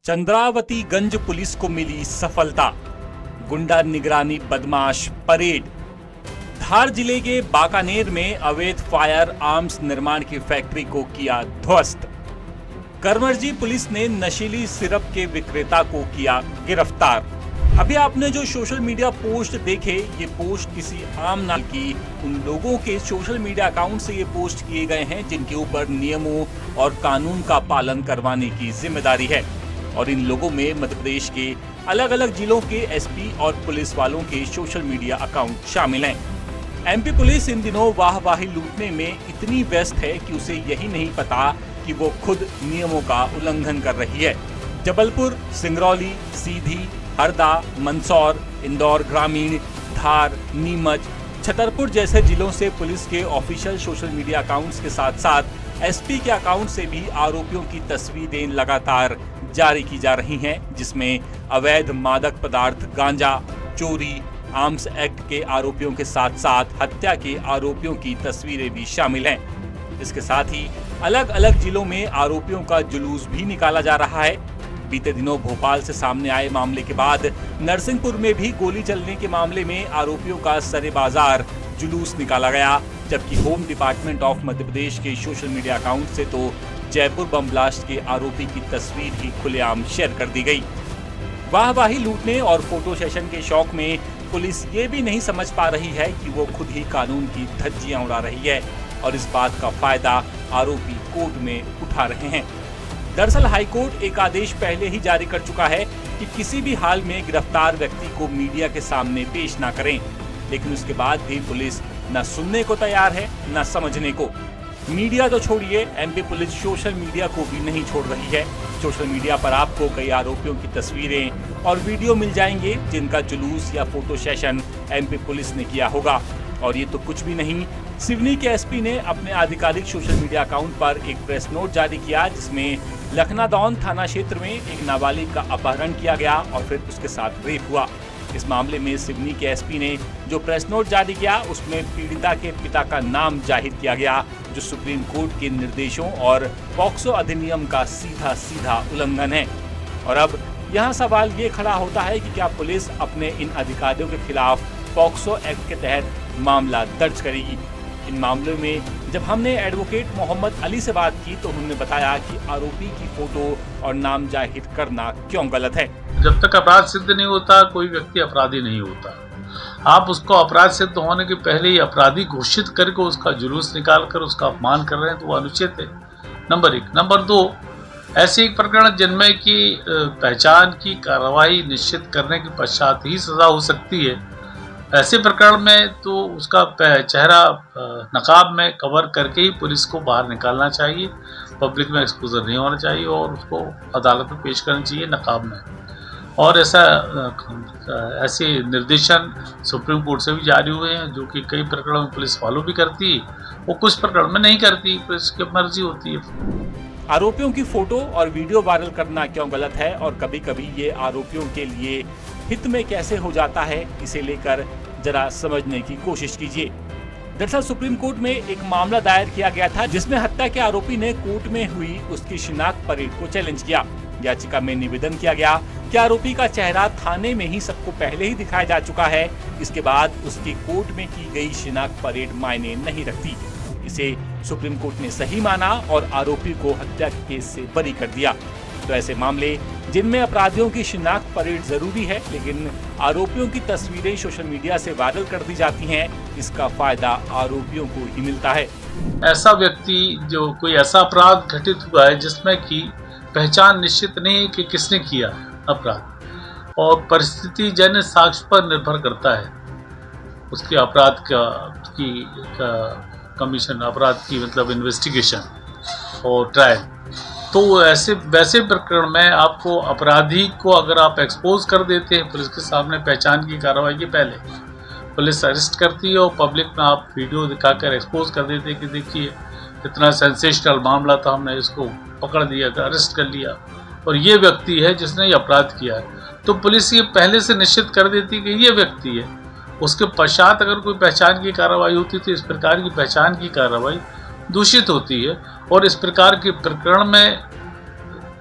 Chandrawatiganj police को मिली सफलता। गुंडा निगरानी बदमाश परेड। धार जिले के बाकानेर में अवैध फायर आर्म्स निर्माण की फैक्ट्री को किया ध्वस्त। करमरजी पुलिस ने नशीली सिरप के विक्रेता को किया गिरफ्तार। अभी आपने जो सोशल मीडिया पोस्ट देखे, ये पोस्ट किसी आम नाम की उन लोगों के सोशल मीडिया अकाउंट से ये पोस्ट किए गए हैं जिनके ऊपर नियमों और कानून का पालन करवाने की जिम्मेदारी है। और इन लोगों में मध्य प्रदेश के अलग अलग जिलों के एसपी और पुलिस वालों के सोशल मीडिया अकाउंट शामिल हैं। एमपी पुलिस इन दिनों वाहवाही लूटने में इतनी व्यस्त है कि उसे यही नहीं पता कि वो खुद नियमों का उल्लंघन कर रही है। जबलपुर, सिंगरौली, सीधी, हरदा, मंदसौर, इंदौर ग्रामीण, धार, नीमच, छतरपुर जैसे जिलों से पुलिस के ऑफिशियल सोशल मीडिया अकाउंट्स के साथ साथ एसपी के अकाउंट से भी आरोपियों की तस्वीरें लगातार जारी की जा रही हैं, जिसमें अवैध मादक पदार्थ, गांजा, चोरी, आर्म्स एक्ट के आरोपियों के साथ साथ हत्या के आरोपियों की तस्वीरें भी शामिल हैं। इसके साथ ही अलग अलग जिलों में आरोपियों का जुलूस भी निकाला जा रहा है। बीते दिनों भोपाल से सामने आए मामले के बाद नरसिंहपुर में भी गोली चलने के मामले में आरोपियों का सरे बाजार जुलूस निकाला गया, जबकि home department of Madhya Pradesh के सोशल मीडिया अकाउंट से तो जयपुर बम ब्लास्ट के आरोपी की तस्वीर ही खुलेआम शेयर कर दी गई। वाहवाही लूटने और फोटो सेशन के शौक में पुलिस ये भी नहीं समझ पा रही है कि वो खुद ही कानून की धज्जियां उड़ा रही है और इस बात का फायदा आरोपी कोर्ट में उठा रहे हैं। दरअसल हाईकोर्ट एक आदेश पहले ही जारी कर चुका है कि किसी भी हाल में गिरफ्तार व्यक्ति को मीडिया के सामने पेश ना करें, लेकिन उसके बाद भी पुलिस न सुनने को तैयार है न समझने को। मीडिया तो छोड़िए, एमपी पुलिस सोशल मीडिया को भी नहीं छोड़ रही है। सोशल मीडिया पर आपको कई आरोपियों की तस्वीरें और वीडियो मिल जाएंगे जिनका जुलूस या फोटो सेशन एमपी पुलिस ने किया होगा। और ये तो कुछ भी नहीं, सिवनी के एसपी ने अपने आधिकारिक सोशल मीडिया अकाउंट पर एक प्रेस नोट जारी किया जिसमें लखनादौन थाना क्षेत्र में एक नाबालिग का अपहरण किया गया और फिर उसके साथ रेप हुआ। इस मामले में सिवनी के एसपी ने जो प्रेस नोट जारी किया उसमें पीड़िता के पिता का नाम जाहिर किया गया, जो सुप्रीम कोर्ट के निर्देशों और पॉक्सो अधिनियम का सीधा उल्लंघन है। और अब यहाँ सवाल ये खड़ा होता है कि क्या पुलिस अपने इन अधिकारियों के खिलाफ पॉक्सो एक्ट के तहत मामला दर्ज करेगी। इन मामलों में जब हमने एडवोकेट मोहम्मद अली से बात की तो उन्होंने बताया कि आरोपी की फोटो और नाम जाहिर करना क्यों गलत है। जब तक अपराध सिद्ध नहीं होता कोई व्यक्ति अपराधी नहीं होता। आप उसको अपराध सिद्ध होने के पहले ही अपराधी घोषित करके उसका जुलूस निकाल कर उसका अपमान कर रहे हैं तो वो अनुचित है, नंबर 1। नंबर 2, ऐसे एक प्रकरण जिनमें की पहचान की कार्रवाई निश्चित करने के पश्चात ही सजा हो सकती है, ऐसे प्रकरण में तो उसका चेहरा नकाब में कवर करके ही पुलिस को बाहर निकालना चाहिए, पब्लिक में एक्सपोजर नहीं होना चाहिए और उसको अदालत में पेश करना चाहिए नकाब में। और ऐसे निर्देशन सुप्रीम कोर्ट से भी जारी हुए हैं, जो कि कई प्रकरणों में पुलिस फॉलो भी करती है, वो कुछ प्रकरण में नहीं करती, पुलिस की मर्जी होती है। आरोपियों की फोटो और वीडियो वायरल करना क्यों गलत है और कभी कभी ये आरोपियों के लिए हित में कैसे हो जाता है, इसे लेकर जरा समझने की कोशिश कीजिए। दरअसल सुप्रीम कोर्ट में एक मामला दायर किया गया था जिसमें हत्या के आरोपी ने कोर्ट में हुई उसकी शिनाख्त परेड को चैलेंज किया। याचिका में निवेदन किया गया कि आरोपी का चेहरा थाने में ही सबको पहले ही दिखाया जा चुका है, इसके बाद उसकी कोर्ट में की गई शिनाख्त परेड मायने नहीं रखती। इसे सुप्रीम कोर्ट ने सही माना और आरोपी को हत्या के केस से बरी कर दिया। तो ऐसे मामले जिनमें अपराधियों की शिनाख्त परेड जरूरी है लेकिन आरोपियों की तस्वीरें सोशल मीडिया से वायरल कर दी जाती हैं, इसका फायदा आरोपियों को ही मिलता है। ऐसा व्यक्ति जो कोई ऐसा अपराध घटित हुआ है जिसमें की पहचान निश्चित नहीं है कि किसने किया अपराध और परिस्थिति जन्य साक्ष्य पर निर्भर करता है उसके अपराध का कमीशन, अपराध की मतलब इन्वेस्टिगेशन और ट्रायल। तो वैसे प्रकरण में आपको अपराधी को अगर आप एक्सपोज कर देते हैं पुलिस के सामने पहचान की कार्रवाई के पहले, पुलिस अरेस्ट करती है और पब्लिक में आप वीडियो दिखाकर एक्सपोज कर देते हैं कि देखिए इतना सेंसेशनल मामला था, हमने इसको पकड़ लिया, अरेस्ट कर लिया और ये व्यक्ति है जिसने ये अपराध किया है, तो पुलिस ये पहले से निश्चित कर देती कि ये व्यक्ति है। उसके पश्चात अगर कोई पहचान की कार्रवाई होती तो इस प्रकार की पहचान की कार्रवाई दूषित होती है और इस प्रकार के प्रकरण में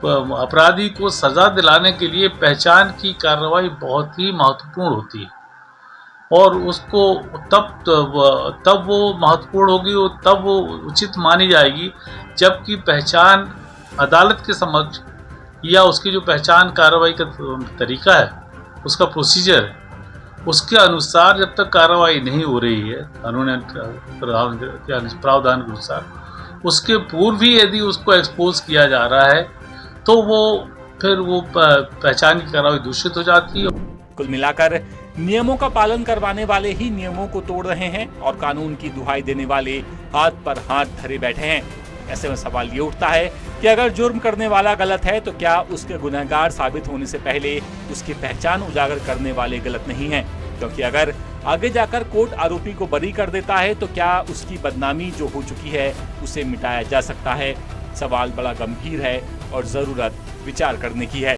अपराधी को सजा दिलाने के लिए पहचान की कार्रवाई बहुत ही महत्वपूर्ण होती है और उसको तब वो महत्वपूर्ण होगी और तब वो उचित मानी जाएगी जबकि पहचान अदालत के समक्ष या उसकी जो पहचान कार्रवाई का तरीका है, उसका प्रोसीजर है, उसके अनुसार जब तक कार्रवाई नहीं हो रही है कानून प्रावधान के अनुसार, उसके पूर्व ही यदि उसको एक्सपोज किया जा रहा है तो फिर वो पहचान की कार्रवाई दूषित हो जाती है। कुल मिलाकर नियमों का पालन करवाने वाले ही नियमों को तोड़ रहे हैं और कानून की दुहाई देने वाले हाथ पर हाथ धरे बैठे हैं। ऐसे में सवाल ये उठता है कि अगर जुर्म करने वाला गलत है तो क्या उसके गुनहगार साबित होने से पहले उसकी पहचान उजागर करने वाले गलत नहीं हैं? क्योंकि अगर आगे जाकर कोर्ट आरोपी को बरी कर देता है तो क्या उसकी बदनामी जो हो चुकी है उसे मिटाया जा सकता है? सवाल बड़ा गंभीर है और जरूरत विचार करने की है।